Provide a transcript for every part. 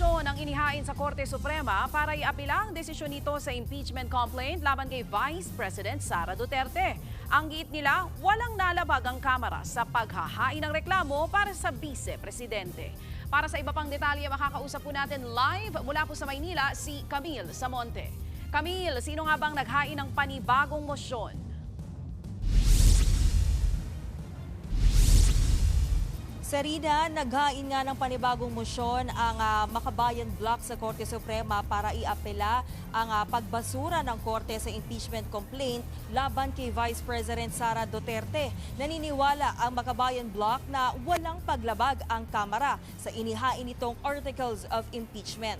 motion ang inihain sa Korte Suprema para iapila ang desisyon nito sa impeachment complaint laban kay Vice President Sara Duterte. Ang giit nila, walang nalabag ang Kamara sa paghahain ng reklamo para sa Vice Presidente. Para sa iba pang detalye, makakausap po natin live mula po sa Maynila si Camille Samonte. Camille, sino nga bang naghain ng panibagong motion? Sarina, naghain nga ng panibagong motion ang Makabayan Block sa Korte Suprema para iapela ang pagbasura ng Korte sa impeachment complaint laban kay Vice President Sara Duterte. Naniniwala ang Makabayan Block na walang paglabag ang Kamara sa inihain nitong Articles of Impeachment.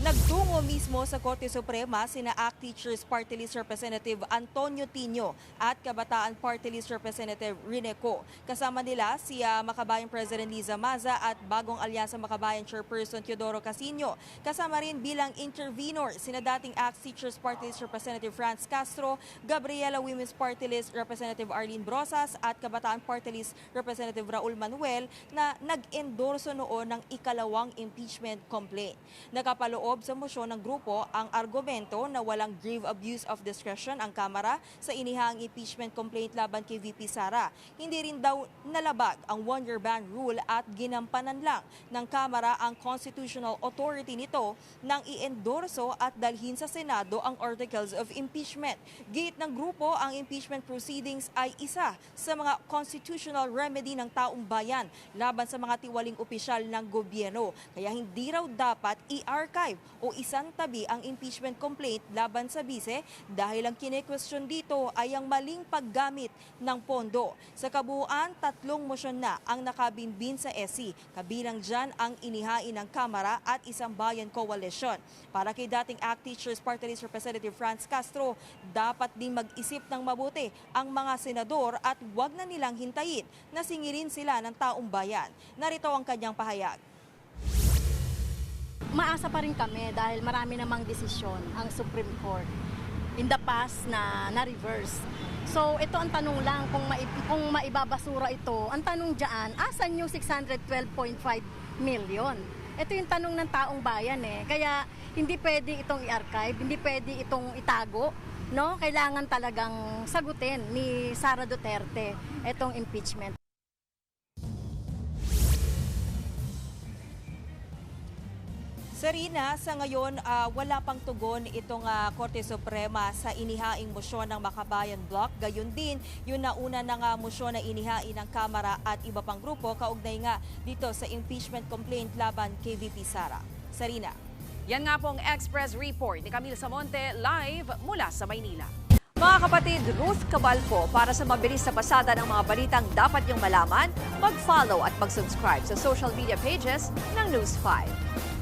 Nagtungo mismo sa Korte Suprema sina ACT Teachers Party List Representative Antonio Tino at Kabataan Party List Representative Rene Co. Kasama nila si Makabayan President Liza Maza at Bagong Alyansa Makabayan Chairperson Teodoro Casino. Kasama rin bilang intervenor sina dating ACT Teachers Party List Representative Franz Castro, Gabriela Women's Party List Representative Arlene Brosas at Kabataan Party List Representative Raul Manuel na nag-endorso noon ng ikalawang impeachment complaint. Nakapaloob sa mosyon ng grupo ang argumento na walang grave abuse of discretion ang Kamara sa inihaang impeachment complaint laban kay VP Sara. Hindi rin daw nalabag ang one-year ban rule at ginampanan lang ng Kamara ang constitutional authority nito nang i-endorso at dalhin sa Senado ang Articles of Impeachment. Giit ng grupo, ang impeachment proceedings ay isa sa mga constitutional remedy ng taong bayan laban sa mga tiwaling opisyal ng gobyerno. Kaya hindi raw dapat i-archive o isantabi ang impeachment complaint laban sa bise dahil ang kine-question dito ay ang maling paggamit ng pondo. Sa kabuuan, 3 mosyon na ang nakabinbin sa SC. Kabilang dyan ang inihain ng Kamara at Isang Bayan Coalition. Para kay dating ACT Teachers Party List Representative Franz Castro, dapat din mag-isip ng mabuti ang mga senador at huwag na nilang hintayin na singilin sila ng taong bayan. Narito ang kanyang pahayag. Maasa pa rin kami dahil marami namang desisyon ang Supreme Court in the past na na-reverse. So ito ang tanong lang kung maibabasura ito. Ang tanong diyan, asan yung 612.5 million? Ito yung tanong ng taong bayan eh. Kaya hindi pwede itong i-archive, hindi pwede itong itago. No? Kailangan talagang sagutin ni Sara Duterte itong impeachment. Sarina, sa ngayon wala pang tugon itong Korte Suprema sa inihaing mosyon ng Makabayan Block. Gayon din, yung nauna ng mosyon na inihain ng Kamara at iba pang grupo kaugnay nga dito sa impeachment complaint laban kay VP Sara. Sarina. Yan nga pong Express Report ni Camille Samonte live mula sa Maynila. Mga kapatid, Ruth Cabalco, para sa mabilis na pasada ng mga balitang dapat niyong malaman, mag-follow at mag-subscribe sa social media pages ng News 5.